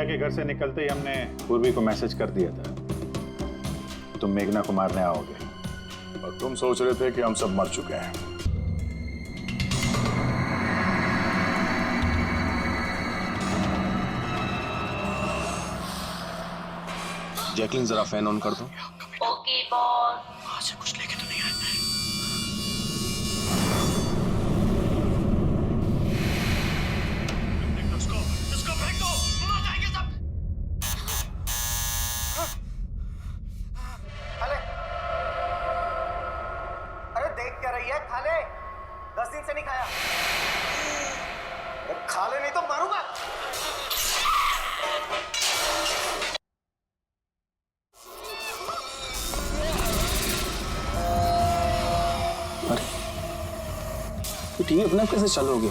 प्रिया के घर से निकलते ही हमने पूर्वी को मैसेज कर दिया था तुम मेघना को मारने आओगे, और तुम सोच रहे थे कि हम सब मर चुके हैं। जैकलिन जरा फैन ऑन कर दो। Okay boss. वहां से कुछ लेके तो नहीं आए? इसको फेंक दो, मर जाएंगे सब। खाले, अरे देख क्या रही है? खाले, 10 दिन से नहीं खाया। खाले नहीं तो मारूंगा। तो टीवी अपने आप कैसे चालू हो गया?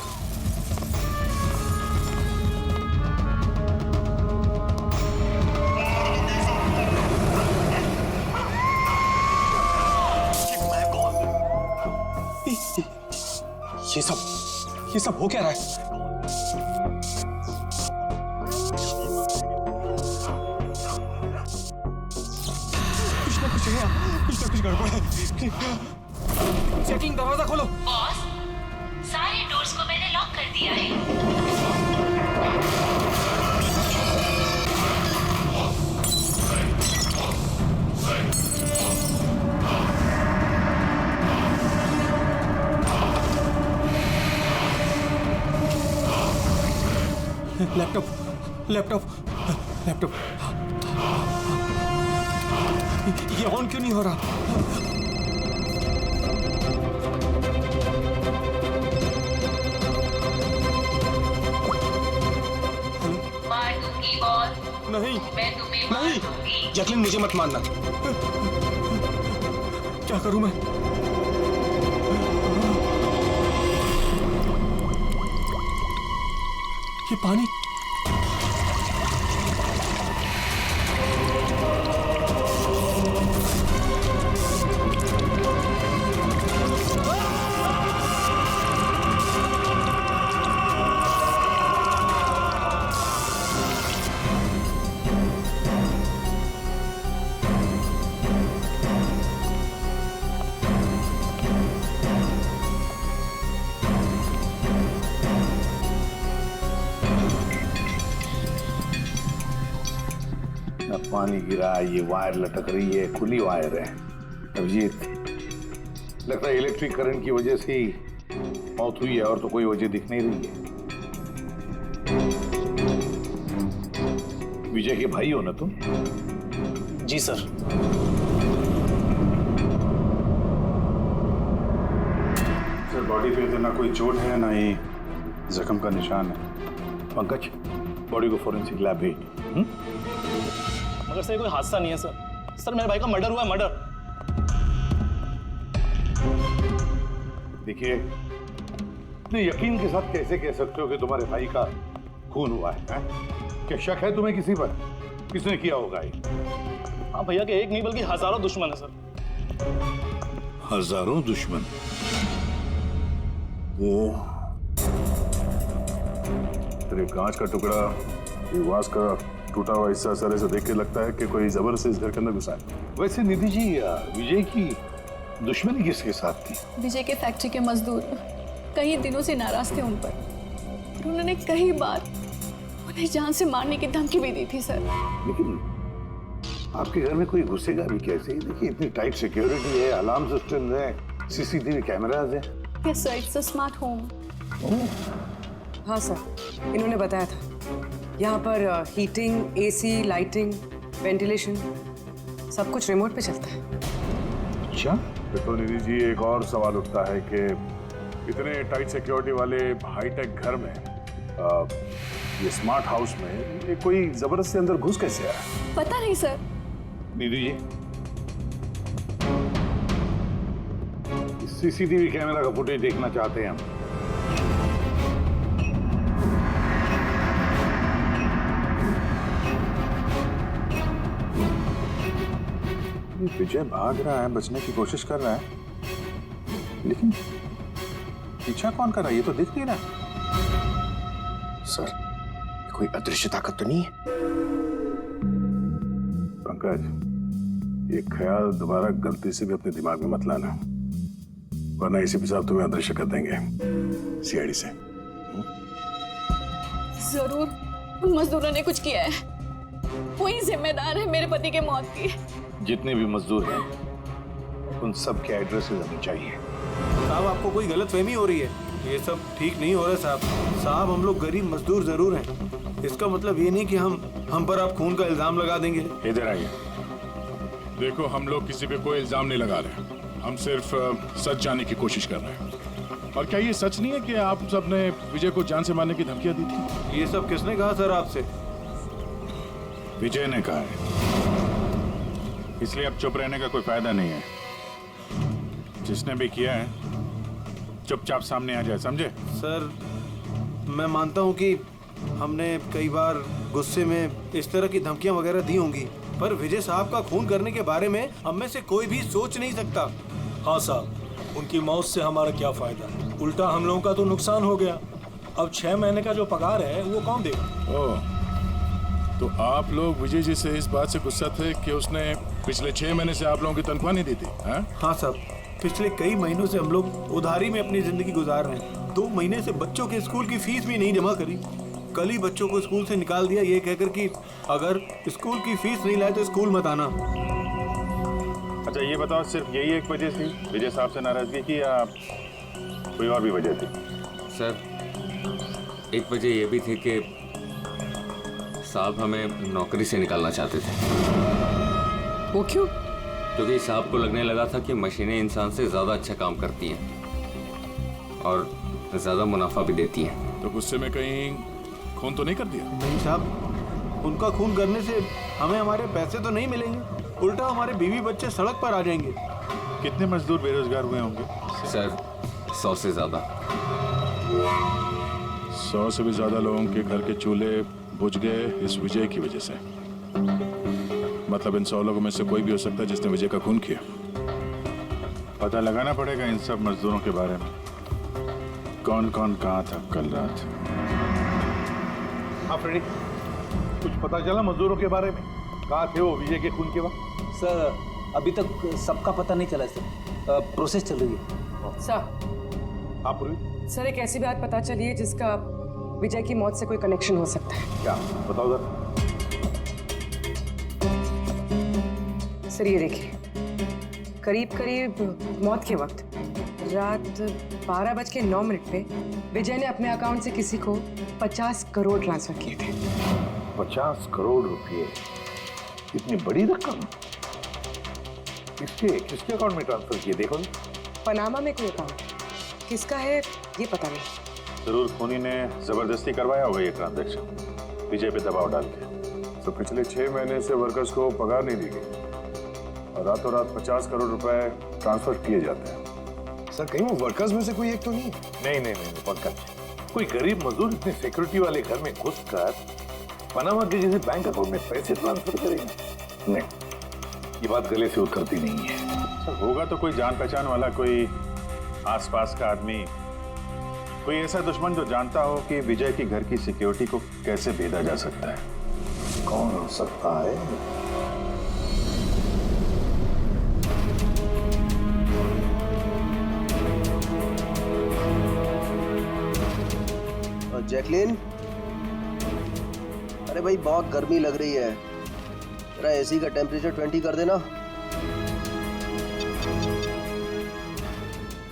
ये सब हो क्या रहा है? कुछ ना कुछ गड़बड़ है। चेकिंग, दरवाजा खोलो। बॉस, सारे डोर्स को मैंने लॉक कर दिया है। लैपटॉप ये ऑन क्यों नहीं हो रहा? मार दूंगी बॉस, नहीं मैं तुम्हें मार नहीं, दूंगी। जैकलिन मुझे मत मारना। क्या करूं मैं? ये पानी पानी गिरा, ये वायर लटक रही है, खुली वायर है। अभिजीत, लगता है इलेक्ट्रिक करंट की वजह से ही मौत हुई है, और तो कोई वजह दिख नहीं रही है। विजय के भाई हो ना तुम? जी सर। सर, बॉडी पे तो ना कोई चोट है ना ही जख्म का निशान है। पंकज, बॉडी को फोरेंसिक लैब भेज। मगर सर कोई हादसा नहीं है सर। सर मेरे भाई का मर्डर हुआ है, मर्डर। देखिए, इतने यकीन के साथ कैसे कह सकते हो कि तुम्हारे भाई का खून हुआ है? क्या शक है तुम्हें किसी पर? किसने किया होगा ये? हाँ भैया के एक नहीं बल्कि हजारों दुश्मन है सर। हजारों दुश्मन? वो तेरे कांच का टुकड़ा, ये वास का टूटा हुआ हिस्सा सर ऐसे देख के लगता है कि कोई जबरदस्ती इस घर के अंदर घुसा है। वैसे निधि जी, विजय की दुश्मनी किसके साथ थी? विजय के फैक्ट्री के मजदूर कई दिनों से नाराज थे उन पर, और उन्होंने कई बार उन्हें जान से मारने की धमकी भी दी थी सर। लेकिन आपके घर में कोई घुसेगा भी कैसे? देखिए, इतनी टाइट सिक्योरिटी है, अलार्म सिस्टम है, सीसीटीवी कैमराज है। Yes sir, it's a smart home. हाँ सर, इन्होंने बताया था यहाँ पर हीटिंग, एसी, लाइटिंग, वेंटिलेशन सब कुछ रिमोट पे चलता है। अच्छा, तो निधि जी, एक और सवाल उठता है कि इतने टाइट सिक्योरिटी वाले हाईटेक घर में ये स्मार्ट हाउस में ये कोई जबरदस्ती अंदर घुस कैसे आया? पता नहीं sir. Nidhi ji, CCTV camera का फुटेज देखना चाहते हैं हम। विजय भाग रहा है, बचने की कोशिश कर रहा है, लेकिन पीछा कौन कर रहा है ये तो दिख नहीं रहा। सर, कोई अदृश्य ताकत तो नहीं है? पंकज, ये ख्याल दोबारा गलती से भी अपने दिमाग में मत लाना, वरना इसी साहब तुम्हें अदृश्य कर देंगे सीआईडी से। जरूर उन मजदूरों ने कुछ किया है, वही जिम्मेदार है मेरे पति के मौत की। जितने भी मजदूर हैं उन सब के एड्रेसेस हमें चाहिए। साहब आपको कोई गलतफहमी हो रही है, ये सब ठीक नहीं हो रहा साहब। साहब हम लोग गरीब मजदूर जरूर हैं, इसका मतलब ये नहीं कि हम पर आप खून का इल्जाम लगा देंगे। इधर आइए। देखो, हम लोग किसी पे कोई इल्जाम नहीं लगा रहे, हम सिर्फ सच जानने की कोशिश कर रहे हैं। और क्या ये सच नहीं है कि आप सबने विजय को जान से मारने की धमकियां दी थी? ये सब किसने कहा सर आपसे? विजय ने कहा है, इसलिए अब चुप रहने का कोई फायदा नहीं है। जिसने भी किया है चुपचाप सामने आ जाए, समझे? सर मैं मानता हूँ कि हमने कई बार गुस्से में इस तरह की धमकियां वगैरह दी होंगी, पर विजय साहब का खून करने के बारे में हम में से कोई भी सोच नहीं सकता। हाँ साहब, उनकी मौत से हमारा क्या फायदा, उल्टा हम लोगों का तो नुकसान हो गया। अब 6 महीने का जो पगार है वो कौन देगा? ओह, तो आप लोग विजय जी से इस बात से गुस्सा थे कि उसने पिछले 6 महीने से आप लोगों की तनख्वाह नहीं दी थी? हाँ साहब, पिछले कई महीनों से हम लोग उधारी में अपनी जिंदगी गुजार रहे हैं। 2 महीने से बच्चों के स्कूल की फीस भी नहीं जमा करी। कल ही बच्चों को स्कूल से निकाल दिया ये कहकर कि अगर स्कूल की फीस नहीं लाए तो स्कूल मत आना। अच्छा ये बताओ, सिर्फ यही एक वजह थी विजय साहब से नाराजगी की या कोई और भी वजह थी? सर एक वजह ये भी थी कि साहब हमें नौकरी से निकालना चाहते थे। वो क्यों? क्योंकि साहब को लगने लगा था कि मशीनें इंसान से ज़्यादा अच्छा काम करती हैं और ज़्यादा मुनाफा भी देती हैं। तो गुस्से में कहीं खून तो नहीं कर दिया? नहीं साहब, उनका खून करने से हमें हमारे पैसे तो नहीं मिलेंगे, उल्टा हमारे बीवी बच्चे सड़क पर आ जाएंगे। कितने मजदूर बेरोजगार हुए होंगे? सर 100 से ज़्यादा। 100 से भी ज़्यादा लोगों के घर के चूल्हे बुझ गए इस विजय की वजह से। मतलब इन 100 लोगों में से कोई भी हो सकता है जिसने विजय का खून किया। पता लगाना पड़ेगा इन सब मजदूरों के बारे में, कौन कौन कहाँ था कल रात। हाँ फ्रेडी, कुछ पता चला मजदूरों के बारे में? कहाँ थे वो विजय के खून के वक्त? सर अभी तक सबका पता नहीं चला सर, प्रोसेस चल रही है। सर आप पूरी सर, एक ऐसी बात पता चली है जिसका विजय की मौत से कोई कनेक्शन हो सकता है। क्या बताओ जरा। सर ये देखिए, करीब करीब मौत के वक्त रात 12:09 पे विजय ने अपने अकाउंट से किसी को 50 करोड़ ट्रांसफर किए थे। 50 करोड़ रुपए? इतनी बड़ी रकम किसके अकाउंट में ट्रांसफर किए? देखो, पनामा में कोई अकाउंट, किसका है ये पता नहीं। जरूर खूनी ने जबरदस्ती करवाया होगा ये ट्रांजैक्शन, विजय पे दबाव डाल के। तो पिछले 6 महीने से वर्कर्स को पगार नहीं दी गई और रातों रात 50 करोड़ रुपए ट्रांसफर किए जाते हैं। सर कहीं वो वर्कर्स में से कोई एक तो नहीं? नहीं पंकज, कोई गरीब मजदूर इतने सिक्योरिटी वाले घर में घुसकर पनामा के जैसे बैंक अकाउंट में पैसे ट्रांसफर करेगा? नहीं, ये बात गले से उतरती नहीं है। अच्छा, होगा तो कोई जान पहचान वाला, कोई आसपास का आदमी, कोई ऐसा दुश्मन जो जानता हो कि विजय के घर की सिक्योरिटी को कैसे भेदा जा सकता है। कौन हो सकता है? जैकलिन, अरे भाई बहुत गर्मी लग रही है, जरा एसी का टेम्परेचर 20 कर देना।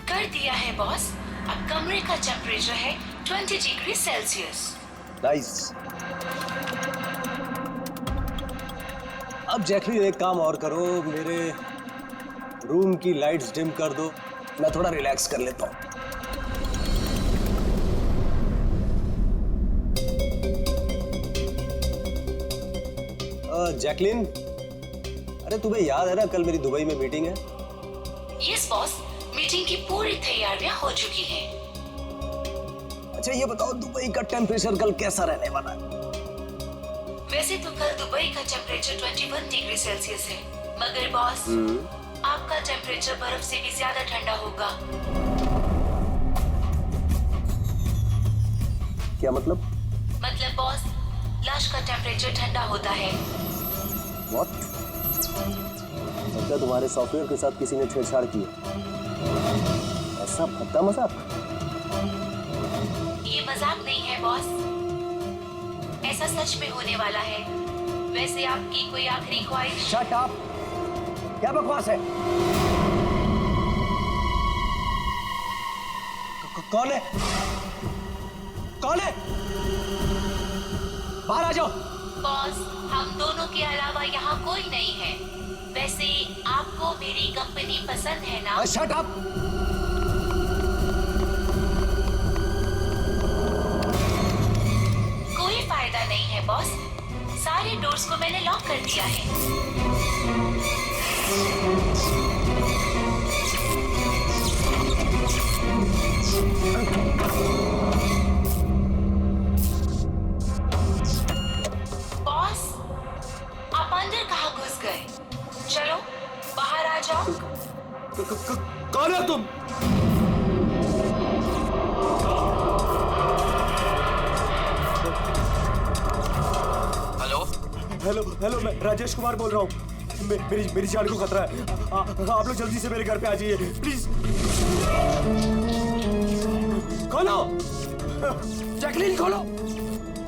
कर दिया है बॉस, अब कमरे का टेम्परेचर है 20 डिग्री सेल्सियस। नाइस। अब जैकलिन एक काम और करो, मेरे रूम की लाइट्स डिम कर दो, मैं थोड़ा रिलैक्स कर लेता हूँ। जैकलिन, अरे तुम्हें याद है ना कल मेरी दुबई में मीटिंग है? यस बॉस, मीटिंग की पूरी तैयारियां हो चुकी हैं। अच्छा ये बताओ दुबई का टेम्परेचर कल कैसा रहने वाला है? वैसे तो कल दुबई का टेम्परेचर 21 डिग्री सेल्सियस है, मगर बॉस आपका टेम्परेचर बर्फ से भी ज्यादा ठंडा होगा। क्या मतलब? मतलब बॉस, लाश का टेम्परेचर ठंडा होता है। व्हाट? क्या तुम्हारे सॉफ्टवेयर के साथ किसी ने छेड़छाड़ की है? ऐसा भद्दा मजाक? ये मजाक नहीं है बॉस, ऐसा सच में होने वाला है। वैसे आपकी कोई आखिरी ख्वाहिश? Shut up! क्या बकवास है? कौन है? कौन है? बाहर आ जाओ। बॉस, हम दोनों के अलावा यहाँ कोई नहीं है। वैसे आपको मेरी कंपनी पसंद है ना? Shut up! कोई फायदा नहीं है बॉस, सारे डोर्स को मैंने लॉक कर दिया है। बॉस, आप अंदर कहाँ घुस गए? चलो बाहर आ जाओ। कौन है तुम? हेलो हेलो, मैं राजेश कुमार बोल रहा हूँ। मेरी जान को खतरा है। आप लोग जल्दी से मेरे घर पे आ जाइए प्लीज। खोलो, जैकलीन खोलो।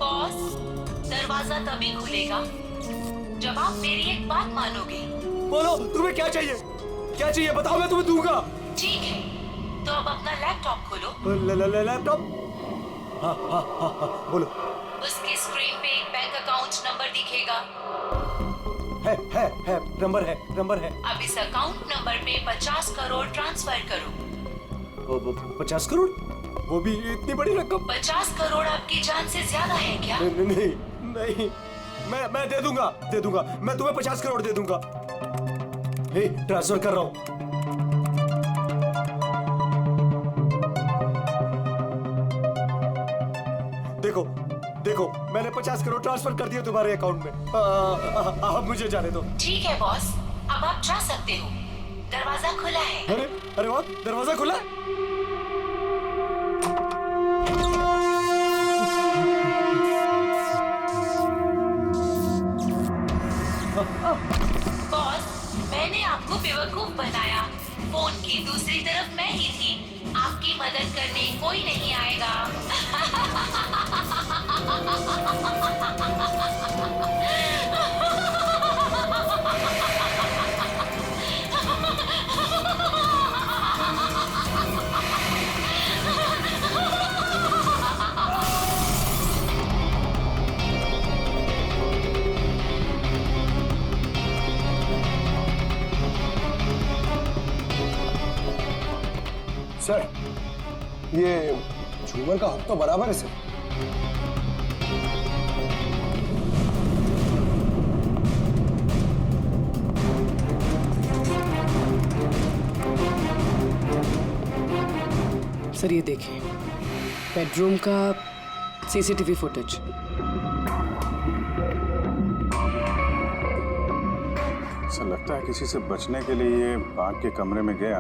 बॉस, दरवाजा तभी खुलेगा जब आप मेरी एक बात मानोगे। बोलो, तुम्हें क्या चाहिए? क्या चाहिए बताओ, मैं तुम्हें दूंगा। ठीक है, तो अब अपना लैपटॉप खोलो। लैपटॉप? हाँ हाँ हाँ हाँ, बोलो। उसके स्क्रीन पे एक बैंक अकाउंट नंबर दिखेगा। है, नंबर है। अब इस अकाउंट नंबर पे 50 करोड़ ट्रांसफर करो। 50 करोड़? वो भी इतनी बड़ी रकम? 50 करोड़ आपकी जान से ज्यादा है क्या? नहीं, मैं दे दूंगा। मैं तुम्हें 50 करोड़ दे दूंगा। ट्रांसफर कर रहा हूँ। देखो, मैंने 50 करोड़ ट्रांसफर कर दिए तुम्हारे अकाउंट में। अब मुझे जाने दो। ठीक है बॉस, अब आप जा सकते हो। दरवाजा खुला है। अरे वाह, दरवाजा खुला है। बॉस, मैंने आपको बेवकूफ बनाया। फोन की दूसरी तरफ मैं ही थी। आपकी मदद करने कोई नहीं आएगा। सर, ये झूमर का हक तो बराबर है सर। सर ये देखिए, बेडरूम का सीसीटीवी फुटेज। ऐसा लगता है किसी से बचने के लिए ये बाग के कमरे में गया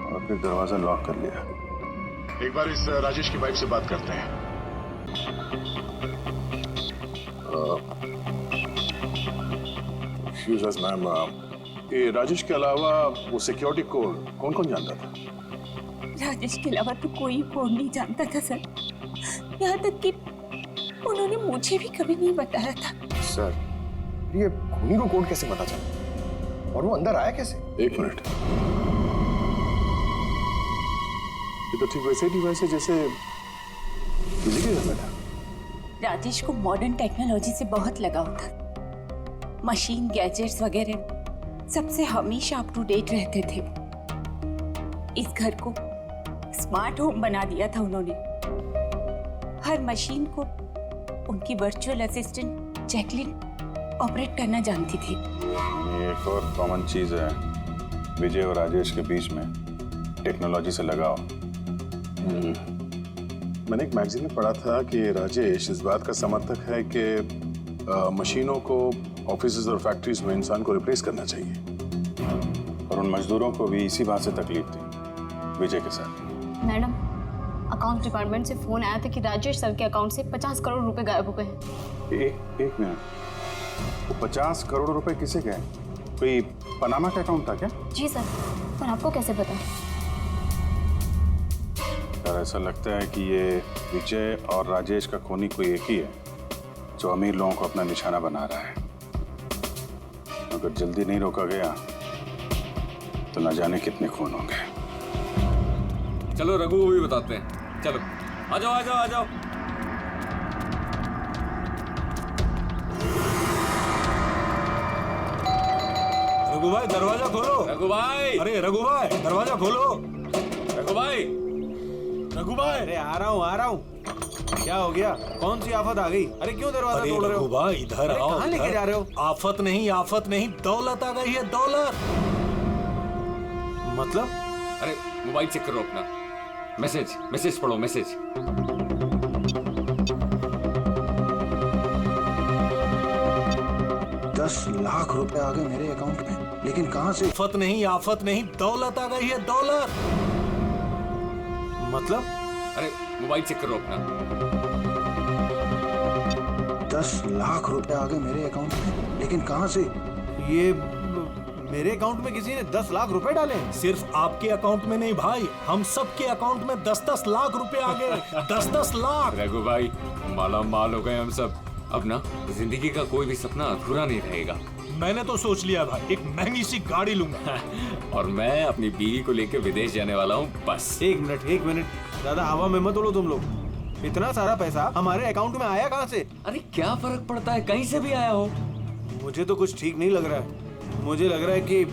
और फिर दरवाजा लॉक कर लिया। एक बार इस राजेश की वाइफ से बात करते हैं। एक्सक्यूज अस मैम, ये राजेश के अलावा वो सिक्योरिटी कोड कौन कौन जानता था? राजेश के अलावा तो कोई कोड नहीं जानता था सर। यहाँ तक कि उन्होंने मुझे भी कभी नहीं बताया था। सर, ये खूनी को कोड कैसे पता चला? और वो अंदर आया कैसे? एक मिनट, ये तो ठीक वैसे डिवाइस है जैसे किसी के घर में था। राजेश को मॉडर्न टेक्नोलॉजी से बहुत लगाव था। मशीन, गैजेट्स वगैरह सबसे हमेशा अप टू डेट रहते थे। इस घर को स्मार्ट होम बना दिया था उन्होंने। हर मशीन को उनकी वर्चुअल असिस्टेंट जैकलिन ऑपरेट करना जानती थी। ये एक और कॉमन चीज है विजय और राजेश के बीच में, टेक्नोलॉजी से लगाव। मैंने एक मैगजीन में पढ़ा था कि राजेश इस बात का समर्थक है कि मशीनों को ऑफिसेज और फैक्ट्रीज में इंसान को रिप्लेस करना चाहिए, और उन मजदूरों को भी इसी बात से तकलीफ थी विजय के साथ। मैडम, अकाउंट डिपार्टमेंट से फोन आया था कि राजेश सर के अकाउंट से 50 करोड़ रुपए गायब हो गए हैं। एक मिनट, वो 50 करोड़ रुपए किसे गए? कोई पनामा का अकाउंट था क्या? जी सर, पर आपको कैसे पता? यार ऐसा लगता है कि ये विजय और राजेश का खूनी कोई एक ही है जो अमीर लोगों को अपना निशाना बना रहा है। अगर जल्दी नहीं रोका गया तो न जाने कितने खून होंगे। चलो रघु को भी बताते हैं। चलो आ जाओ आ जाओ आ जाओ। रघु भाई दरवाजा खोलो। रघु भाई, अरे रघु भाई दरवाजा खोलो। रघु भाई, रघु भाई, अरे आ रहा हूँ। क्या हो गया? कौन सी आफत आ गई? अरे क्यों दरवाजा तोड़ रहे हो? रघु भाई इधर आओ। कहाँ लेके जा रहे हो? आफत नहीं दौलत आ गई है, दौलत। मतलब? अरे मोबाइल चेक करो अपना। मैसेज पढ़ो, मैसेज। 10 लाख रुपए आ गए मेरे अकाउंट में, लेकिन कहां से? आफत नहीं दौलत आ गई है, दौलत। मतलब? अरे मोबाइल चेक करो अपना। 10 लाख रुपए आ गए मेरे अकाउंट में, लेकिन कहां से? ये मेरे अकाउंट में किसी ने 10 लाख रुपए डाले? सिर्फ आपके अकाउंट में नहीं भाई, हम सब के अकाउंट में 10-10 लाख रुपए आ गए। 10-10 लाख। रघु भाई माला माल हो गए हम सब। अब ना जिंदगी का कोई भी सपना अधूरा नहीं रहेगा। मैंने तो सोच लिया भाई, एक महंगी सी गाड़ी लूंगा। और मैं अपनी बीवी को लेकर विदेश जाने वाला हूँ बस। एक मिनट, ज्यादा हवा में मत उड़ो तुम लोग। इतना सारा पैसा हमारे अकाउंट में आया कहाँ से? अरे क्या फर्क पड़ता है, कहीं से भी आया हो। मुझे तो कुछ ठीक नहीं लग रहा है। मुझे लग रहा है कि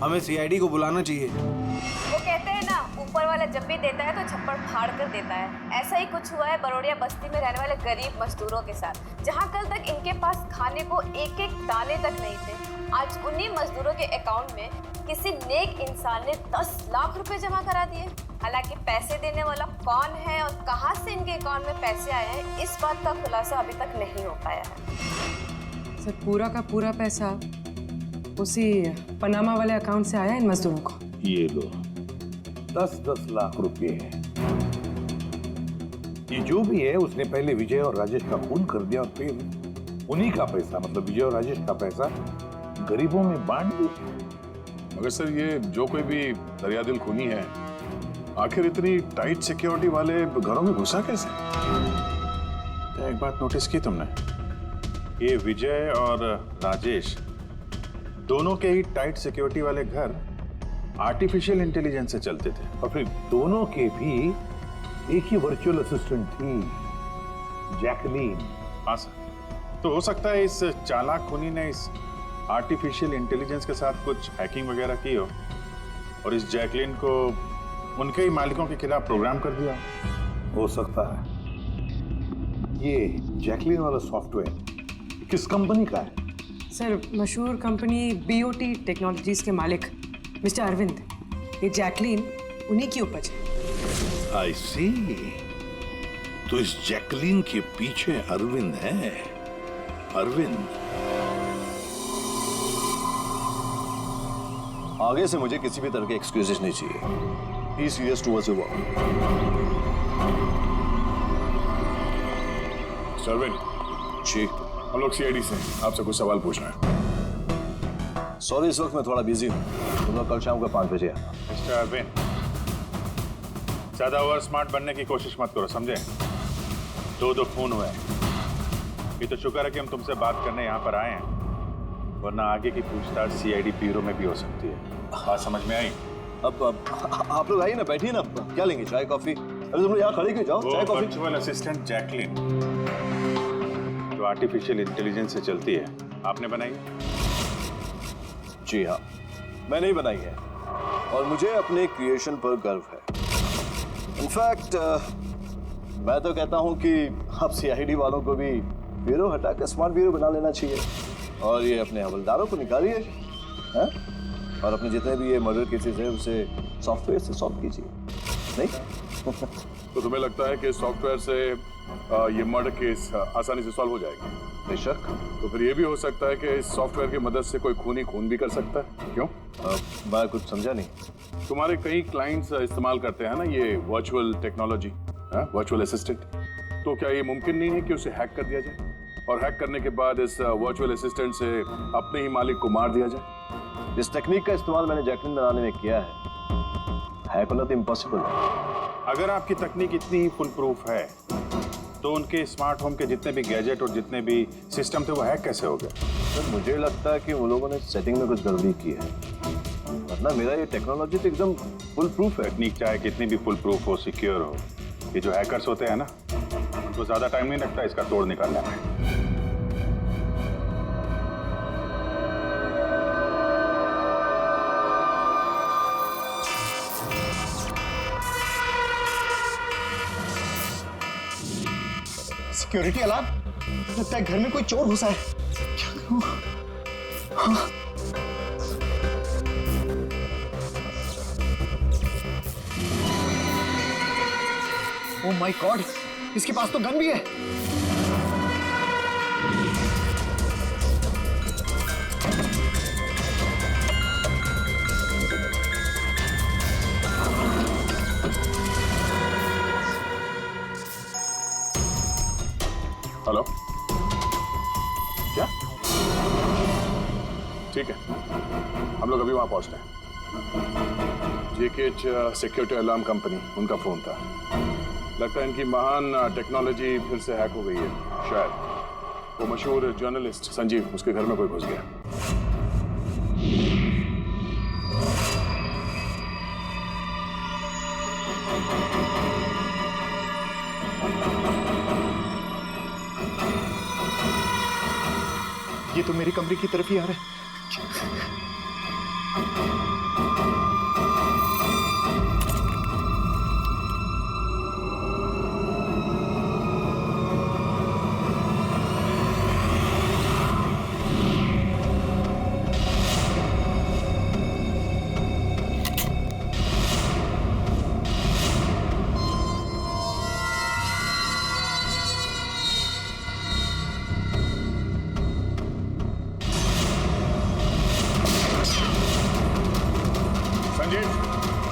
हमें सीआईडी को बुलाना चाहिए। वो कहते हैं ना, ऊपर वाला जब भी देता है तो छप्पड़ फाड़ कर देता है। ऐसा ही कुछ हुआ है बरोड़िया बस्ती में रहने वाले गरीब मजदूरों के साथ, जहां कल तक इनके पास खाने को एक दाने तक नहीं थे। आज उन्हीं मजदूरों के अकाउंट में किसी नेक इंसान ने 10 लाख रुपए जमा करा दिए। हालांकि पैसे देने वाला कौन है और कहां से इनके अकाउंट में पैसे आए हैं, इस बात का खुलासा अभी तक नहीं हो पाया है। सर पूरा का पूरा पैसा उसी पनामा वाले अकाउंट से आया इन मजदूरों को। ये लो 10-10 लाख रुपए है। ये जो भी है उसने पहले विजय और राजेश का खून कर दिया और फिर उन्हीं का पैसा, मतलब विजय और राजेश का पैसा गरीबों में बांट दिया। मगर सर ये जो कोई भी दरियादिल खूनी है, आखिर इतनी टाइट सिक्योरिटी वाले घरों में घुसा कैसे? तो एक बात नोटिस की तुमने, ये विजय और राजेश दोनों के ही टाइट सिक्योरिटी वाले घर आर्टिफिशियल इंटेलिजेंस से चलते थे, और फिर दोनों के भी एक ही वर्चुअल असिस्टेंट थी, जैकलीन। हाँ सर, तो हो सकता है इस चालाक खूनी ने इस आर्टिफिशियल इंटेलिजेंस के साथ कुछ हैकिंग वगैरह की हो और इस जैकलीन को उनके ही मालिकों के खिलाफ प्रोग्राम कर दिया। हो सकता है। ये जैकलीन वाला सॉफ्टवेयर किस कंपनी का है? सर मशहूर कंपनी बीओटी टेक्नोलॉजीज के मालिक मिस्टर अरविंद। ये जैकलीन उन्हीं की उपज है। आई सी। तो इस जैकलीन के पीछे अरविंद है। अरविंद। आगे से मुझे किसी भी तरह के एक्सक्यूजेस नहीं चाहिए। He is serious towards your work. सरविन जी, हम लोग सीआईडी से आपसे कुछ सवाल पूछना है। सॉरी इस वक्त मैं थोड़ा बिजी हूँ, तुम लोग कल शाम को 5 बजे आना। मिस्टर अरविंद, ज्यादा ओवर स्मार्ट बनने की कोशिश मत करो, समझे? 2 खून हुए। ये तो शुक्र है कि हम तुमसे बात करने यहाँ पर आए हैं, वरना आगे की पूछताछ सीआईडी ब्यूरो में भी हो सकती है। बात समझ में आई? अब आप लोग आइए ना, बैठिए ना, क्या लेंगे, चाय कॉफी? अरे तुम लोग यहाँ खड़े क्यों, जाओ चाय कॉफी। वर्चुअल असिस्टेंट जैकलीन जो आर्टिफिशियल इंटेलिजेंस से चलती है, आपने बनाई? जी हाँ, मैंने ही बनाई है और मुझे अपने क्रिएशन पर गर्व है। इनफैक्ट मैं तो कहता हूँ कि आप सीआईडी वालों को भी ब्यूरो हटाकर स्मार्ट ब्यूरो बना लेना चाहिए और ये अपने हवलदारों को निकालिए, हैं? और अपने जितने भी ये मर्डर केसेस हैं उसे सॉफ्टवेयर से सॉल्व कीजिए, नहीं? तो तुम्हें लगता है कि सॉफ्टवेयर से ये मर्डर केस आसानी से सॉल्व हो जाएगा? बेशक। तो फिर ये भी हो सकता है कि इस सॉफ्टवेयर की मदद से कोई खूनी खून भी कर सकता है, क्यों? मैं कुछ समझा नहीं। तुम्हारे कई क्लाइंट्स इस्तेमाल करते हैं ना ये वर्चुअल टेक्नोलॉजी, वर्चुअल असिस्टेंट। तो क्या ये मुमकिन नहीं है कि उसे हैक कर दिया जाए और हैक करने के बाद इस वर्चुअल असिस्टेंट से अपने ही मालिक को मार दिया जाए? इस टेक्निक का इस्तेमाल मैंने जैकलिन बनाने में किया है। हैक होना तो इम्पॉसिबल है। अगर आपकी तकनीक इतनी ही फुल प्रूफ है तो उनके स्मार्ट होम के जितने भी गैजेट और जितने भी सिस्टम थे वो हैक कैसे हो गए? सर मुझे लगता है कि उन लोगों ने सेटिंग में कुछ गड़बड़ी की है, वरना मेरा ये टेक्नोलॉजी तो एकदम फुल प्रूफ है। टेक्निक चाहे कितनी भी फुल प्रूफ हो, सिक्योर हो, ये जो हैकर्स होते हैं ना, उनको ज्यादा टाइम नहीं लगता इसका तोड़ निकालने में। सिक्योरिटी अलार्म, लगता है घर में कोई चोर घुसा है। क्या करूं? हाँ। ओह माय गॉड, इसके पास तो गन भी है। हेलो, क्या? ठीक है, हम लोग अभी वहां पहुंचते हैं। जेकेएच सिक्योरिटी अलार्म कंपनी, उनका फोन था। लगता है इनकी महान टेक्नोलॉजी फिर से हैक हो गई है। शायद वो मशहूर जर्नलिस्ट संजीव, उसके घर में कोई घुस गया। ये तो मेरे कमरे की तरफ ही आ रहा है।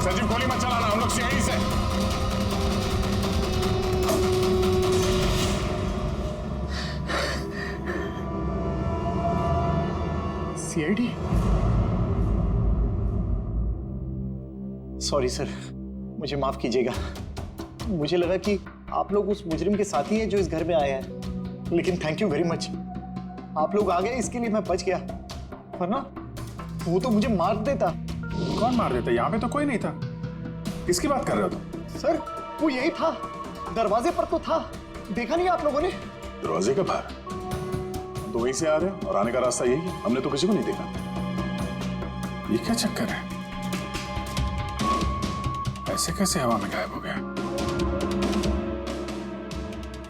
संजीव गोली मत चलाना, हम लोग सीआईडी से। सीआईडी? सॉरी सर, मुझे माफ कीजिएगा। मुझे लगा कि आप लोग उस मुजरिम के साथी हैं जो इस घर में आए हैं, लेकिन थैंक यू वेरी मच। आप लोग आ गए, इसके लिए मैं बच गया, वरना वो तो मुझे मार देता। कौन मार देता? यहाँ पे तो कोई नहीं था। किसकी बात कर रहे हो तुम? सर वो यही था, दरवाजे पर तो था, देखा नहीं आप लोगों ने? दरवाजे के बाहर तो वहीं से आ रहे हैं और आने का रास्ता यही है। हमने तो किसी को नहीं देखा। ये क्या चक्कर है? ऐसे कैसे हवा में गायब हो गया?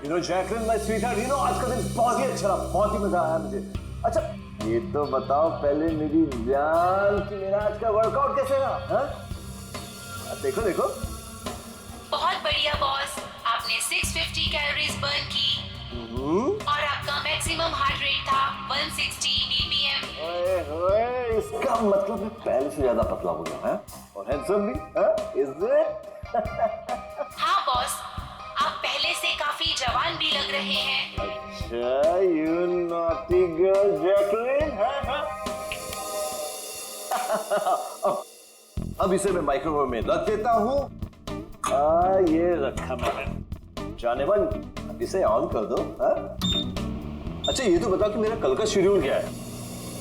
You know, Jacqueline my sweetheart, आज का दिन बहुत ही अच्छा रहा, बहुत ही मजा आया मुझे। अच्छा ये तो बताओ पहले मेरी जान कि मेरा आज का वर्कआउट कैसे रहा? देखो देखो। बहुत बढ़िया बॉस, आपने 650 कैलोरीज बर्न की और आपका मैक्सिमम हार्ट रेट था 160 बीपीएम। ओए, इसका मतलब मैं पहले से ज्यादा पतला हो गया है और हैंडसम भी, इज इट? हाँ बॉस, आप पहले से काफी जवान भी लग रहे हैं। अच्छा, यू नॉटी गर्ल जैकलिन। अब इसे मैं माइक्रोवेव में रख देता हूँ। ये रखा मैंने। जाने मन, अब इसे ऑन कर दो। अच्छा ये तो बताओ कि मेरा कल का शेड्यूल क्या है?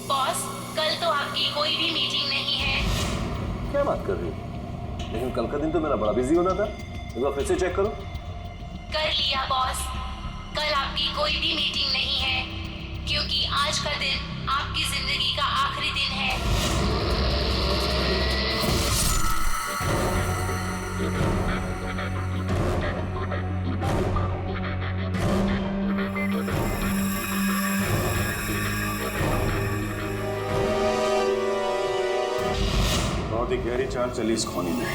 बॉस, कल तो आपकी कोई भी मीटिंग नहीं है। क्या बात कर रही हो? लेकिन कल का दिन तो मेरा बड़ा बिजी होना था। एक बार फिर से चेक करो। कर लिया बॉस, कल आपकी कोई भी मीटिंग नहीं है, क्योंकि आज का दिन आपकी जिंदगी का आखिरी दिन है। बहुत ही गहरी चाल चली इस खोनी में।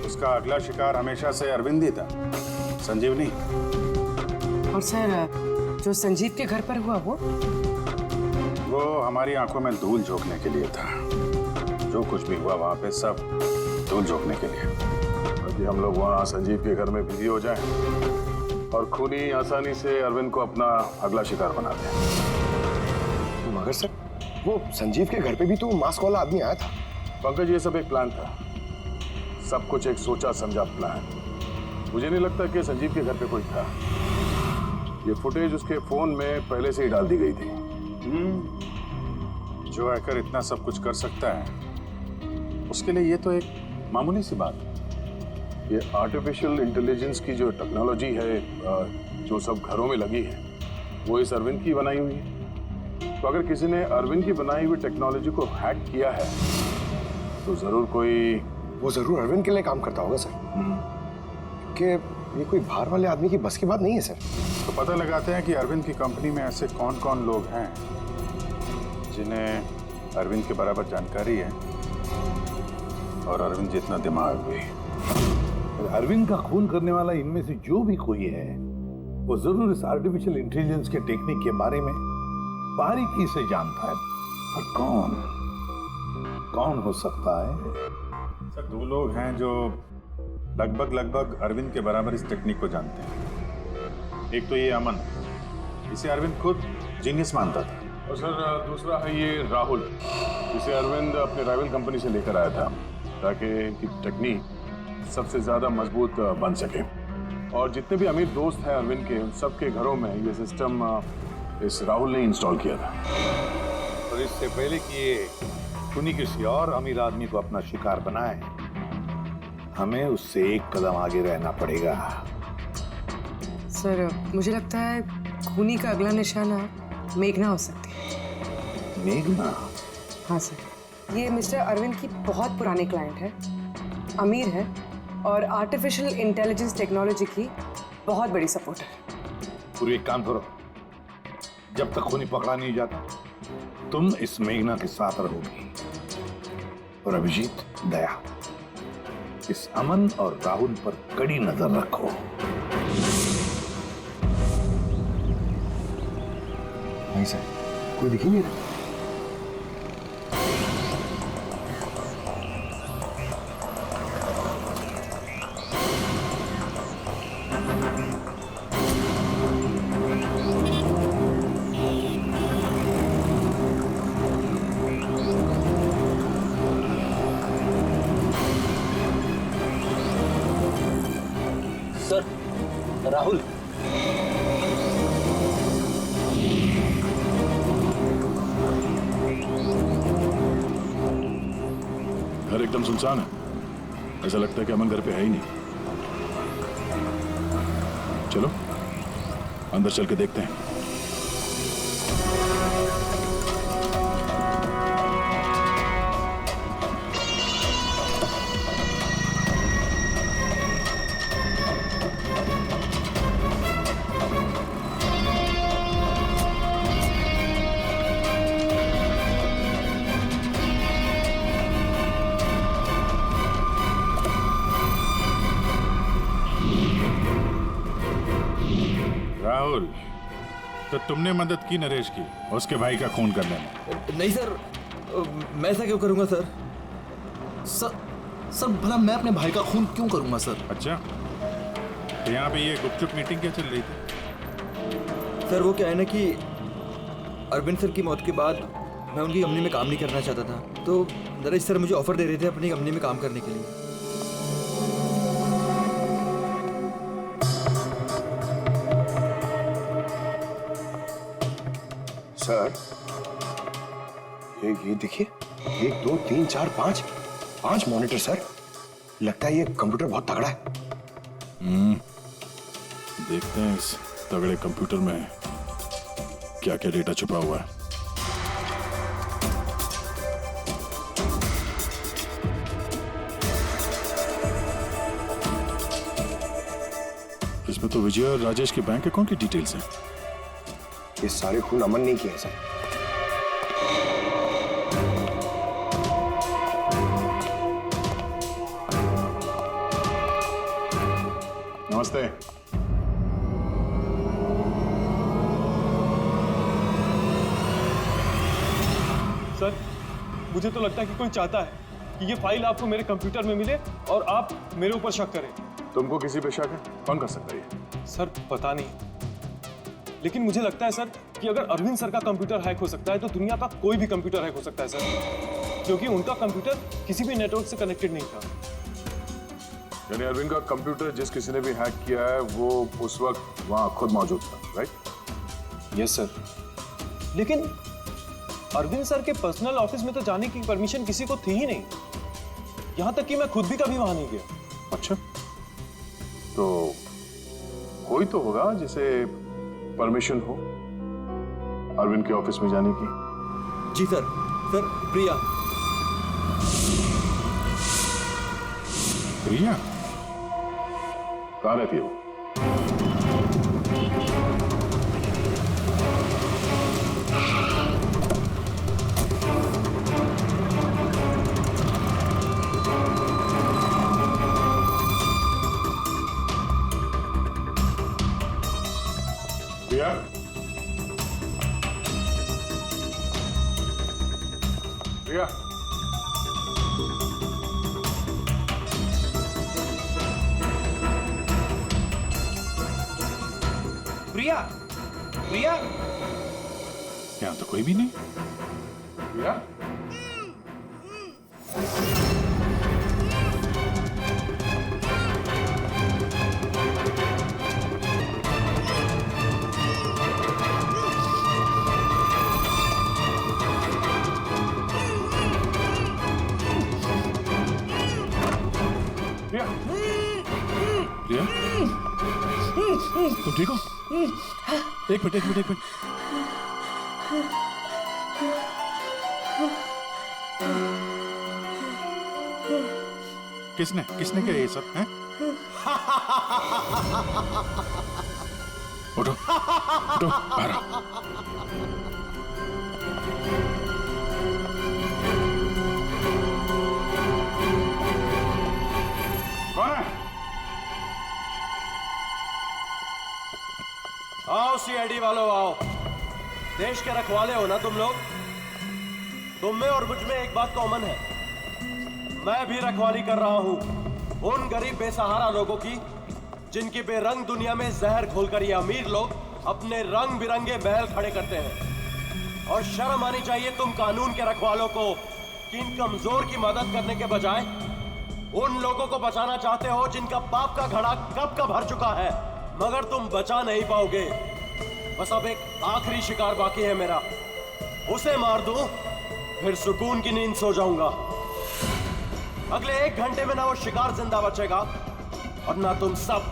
उसका अगला शिकार हमेशा से अरविंद ही था, संजीव नहीं। और सर जो संजीव के घर पर हुआ वो हमारी आंखों में धूल झोंकने के लिए था। जो कुछ भी हुआ वहां पे सब धूल झोंकने के लिए। कि हम लोग वहां संजीव के घर में बिजी हो जाएं और खूनी आसानी से अरविंद को अपना अगला शिकार बना दें। मगर सर, वो संजीव के घर पे भी तो मास्क वाला आदमी आया था। पंकज, ये सब एक प्लान था, सब कुछ एक सोचा समझा प्लान। मुझे नहीं लगता कि संजीव के घर पे कोई था। ये फुटेज उसके फोन में पहले से ही डाल दी गई थी। जो हैकर इतना सब कुछ कर सकता है, उसके लिए ये तो एक मामूली सी बात है। ये आर्टिफिशियल इंटेलिजेंस की जो टेक्नोलॉजी है, जो सब घरों में लगी है, वो इस अरविंद की बनाई हुई है। तो अगर किसी ने अरविंद की बनाई हुई टेक्नोलॉजी को हैक किया है तो जरूर वो जरूर अरविंद के लिए काम करता होगा सर। कि ये कोई बाहर वाले आदमी की बस की बात नहीं है सर। तो पता लगाते हैं कि अरविंद की कंपनी में ऐसे कौन कौन लोग हैं जिन्हें अरविंद के बराबर जानकारी है और अरविंद जितना दिमाग भी। अरविंद का खून करने वाला इनमें से जो भी कोई है, वो जरूर इस आर्टिफिशियल इंटेलिजेंस के टेक्निक के बारे में बारीकी से जानता है। पर कौन हो सकता है? सर, दो लोग हैं जो लगभग अरविंद के बराबर इस टेक्निक को जानते हैं। एक तो ये अमन, इसे अरविंद खुद जीनियस मानता था। और सर दूसरा है ये राहुल, जिसे अरविंद अपने राइवल कंपनी से लेकर आया था ताकि इनकी टेक्निक सबसे ज्यादा मजबूत बन सके। और जितने भी अमीर दोस्त हैं अरविंद के, उन सबके घरों में ये सिस्टम इस राहुल ने इंस्टॉल किया था। और इससे पहले कि ये खूनी किसी और अमीर आदमी को अपना शिकार बनाए, हमें उससे एक कदम आगे रहना पड़ेगा। सर, मुझे लगता है खूनी का अगला निशाना मेघना हो सकती है। मेघना? हाँ सर, ये मिस्टर अरविंद की बहुत पुरानी क्लाइंट है, अमीर है और आर्टिफिशियल इंटेलिजेंस टेक्नोलॉजी की बहुत बड़ी सपोर्टर है। पूरी एक काम करो, जब तक खूनी पकड़ा नहीं जाता तुम इस मेघना के साथ रहोगी। और अभिजीत, दया, इस अमन और राहुल पर कड़ी नजर रखो। नहीं सर, कोई दिख ही नहीं रहा। सर, राहुल। घर एकदम सुनसान है, ऐसा लगता है कि अमन घर पे है ही नहीं। चलो अंदर चल के देखते हैं। राहुल, तो तुमने मदद की नरेश की उसके भाई का खून करने में? नहीं सर, मैं ऐसा क्यों करूंगा सर? सर भला मैं अपने भाई का खून क्यों करूंगा सर? अच्छा, तो यहाँ पे ये गुपचुप मीटिंग क्या चल रही थी? सर वो क्या है ना कि अरविंद सर की मौत के बाद मैं उनकी कंपनी में काम नहीं करना चाहता था, तो नरेश सर मुझे ऑफर दे रहे थे अपनी कंपनी में काम करने के लिए। सर, ये देखिए, 1 2 3 4 5 मॉनिटर सर। लगता है ये कंप्यूटर बहुत तगड़ा है। देखते हैं इस तगड़े कंप्यूटर में क्या क्या डेटा छुपा हुआ है। इसमें तो विजय और राजेश के बैंक अकाउंट की डिटेल्स हैं। ये सारे खून अमन नहीं किए सर। नमस्ते। सर, मुझे तो लगता है कि कोई चाहता है कि ये फाइल आपको मेरे कंप्यूटर में मिले और आप मेरे ऊपर शक करें। तुमको किसी पे शक है? कौन कर सकता है ये? सर पता नहीं, लेकिन मुझे लगता है सर कि अगर अरविंद सर का कंप्यूटर हैक हो सकता है तो दुनिया का कोई भी कंप्यूटर हैक हो सकता है सर, क्योंकि उनका कंप्यूटर किसी भी नेटवर्क से कनेक्टेड नहीं था। यानी अरविंद का कंप्यूटर जिस किसी ने भी हैक किया है वो उस वक्त वहां खुद मौजूद था, राइट? यस सर, लेकिन अरविंद सर के पर्सनल ऑफिस में तो जाने की परमिशन किसी को थी ही नहीं, यहां तक कि मैं खुद भी कभी वहां नहीं गया। अच्छा, तो कोई तो होगा जिसे परमिशन हो अरविंद के ऑफिस में जाने की। जी सर। सर, प्रिया। प्रिया कहाँ रहती है वो? प्रिया? प्रिया? प्रिया, प्रिया, यहाँ तो कोई भी नहीं। प्रिया? प्रिया? प्रिया? तुम ठीक हो? एक मिनट। किसने किया ये सब हैं? उठो, बाहर आओ। कौन है? आओ सीआईडी वालों, आओ। देश के रखवाले हो ना तुम लोग? तुम में और मुझ में एक बात कॉमन है, मैं भी रखवाली कर रहा हूं उन गरीब बेसहारा लोगों की जिनकी बेरंग दुनिया में जहर घोलकर ये अमीर लोग अपने रंग बिरंगे महल खड़े करते हैं। और शर्म आनी चाहिए तुम कानून के रखवालों को कि इन कमजोर की मदद करने के बजाय उन लोगों को बचाना चाहते हो जिनका पाप का घड़ा कब का भर चुका है, मगर तुम बचा नहीं पाओगे। बस अब एक आखिरी शिकार बाकी है मेरा, उसे मार दूं फिर सुकून की नींद सो जाऊंगा। अगले 1 घंटे में ना वो शिकार जिंदा बचेगा और ना तुम सब।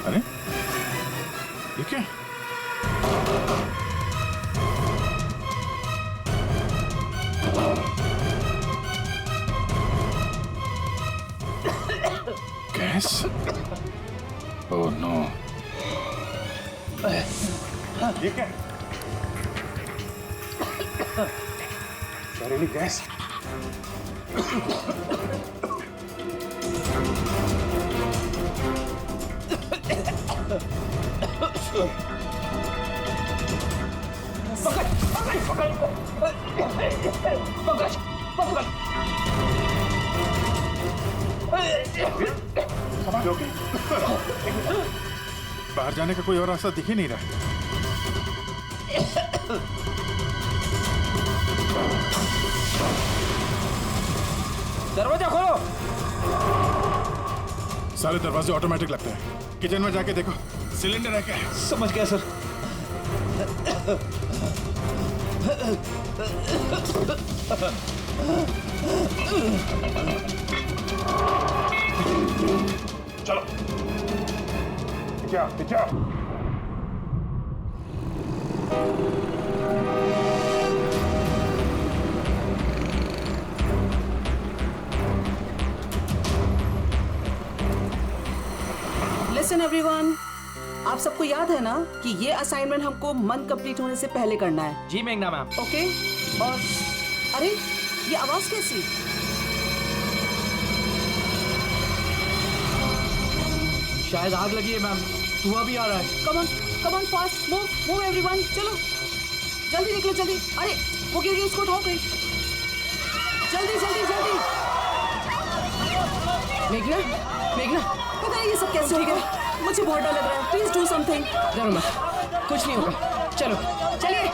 अरे ये क्या? गैस? Oh no. ये क्या? जहरीली गैस? बाहर जाने का कोई और रास्ता दिख ही नहीं रहा। दरवाजा खोलो। सारे दरवाजे ऑटोमेटिक लगते हैं। किचन में जाके देखो सिलेंडर है क्या? समझ गया सर। चलो क्या? लिसन एवरीवन, आप सबको याद है ना कि ये असाइनमेंट हमको मंथ कंप्लीट होने से पहले करना है। जी मेघना मैम। ओके। और अरे ये आवाज कैसी? शायद आग लगी है मैम। धुआं भी आ रहा है। Come on fast, move everyone, चलो जल्दी निकलो जल्दी। अरे वो गिर गई, उसको उठाओ कहीं, जल्दी जल्दी जल्दी। मेघना, मेघना, पता नहीं ये सब कैसे हो गया, मुझे बहुत डर लग रहा है। Please do something. डरो मत, कुछ नहीं होगा, चलो चलिए।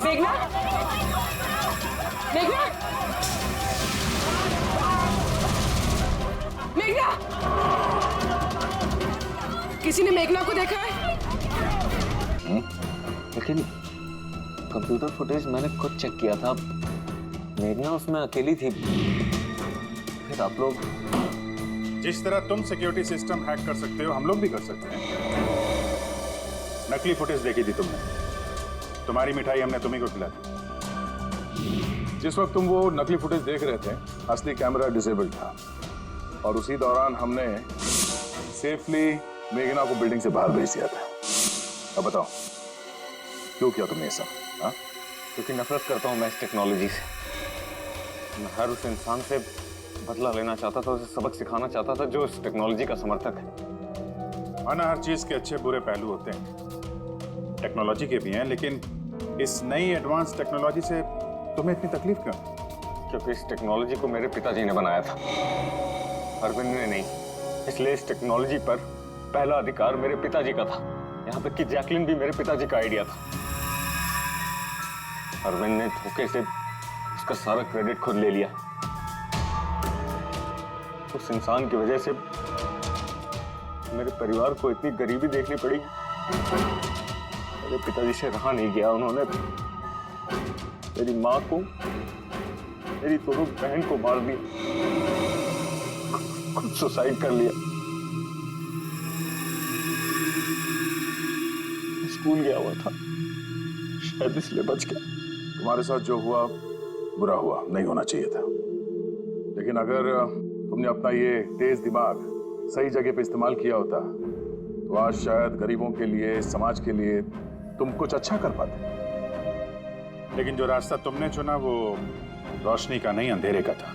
मेघना, मेघना, मेघना, किसी ने मेघना को देखा है? लेकिन कंप्यूटर फुटेज मैंने खुद चेक किया था, मेघना उसमें अकेली थी। फिर आप लोग जिस तरह तुम सिक्योरिटी सिस्टम हैक कर सकते हो, हम लोग भी कर सकते हैं। नकली फुटेज देखी थी तुमने, तुम्हारी मिठाई हमने तुम्ही को खिला दी। जिस वक्त तुम वो नकली फुटेज देख रहे थे, असली कैमरा डिसेबल था और उसी दौरान हमने सेफली मेघना को बिल्डिंग से बाहर भेज दिया था। अब बताओ क्यों किया तुमने ये सब? हाँ, क्योंकि नफरत करता हूँ मैं इस टेक्नोलॉजी से। मैं हर उस इंसान से बदला लेना चाहता था, उसे सबक सिखाना चाहता था जो इस टेक्नोलॉजी का समर्थक है। माना हर चीज के अच्छे बुरे पहलू होते हैं, टेक्नोलॉजी के भी हैं, लेकिन इस नई एडवांस टेक्नोलॉजी से तुम्हें इतनी तकलीफ क्यों? क्योंकि इस टेक्नोलॉजी को मेरे पिताजी ने बनाया था, अरविंद ने नहीं। इसलिए इस टेक्नोलॉजी पर पहला अधिकार मेरे पिताजी का था। यहाँ तक कि जैकलिन भी मेरे पिताजी का आइडिया था। अरविंद ने धोखे से उसका सारा क्रेडिट खुद ले लिया। उस इंसान की वजह से मेरे परिवार को इतनी गरीबी देखनी पड़ी। मेरे पिताजी से रहा नहीं गया, उन्होंने मेरी माँ को, मेरी दोनों बहन को मार दिया, खुद सुसाइड कर लिया। स्कूल गया हुआ था, शायद इसलिए बच गया। तुम्हारे साथ जो हुआ बुरा हुआ, नहीं होना चाहिए था। लेकिन अगर तुमने अपना ये तेज दिमाग सही जगह पे इस्तेमाल किया होता तो आज शायद गरीबों के लिए, समाज के लिए तुम कुछ अच्छा कर पाते। लेकिन जो रास्ता तुमने चुना वो रोशनी का नहीं, अंधेरे का था।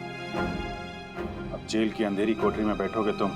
अब जेल की अंधेरी कोठरी में बैठोगे तुम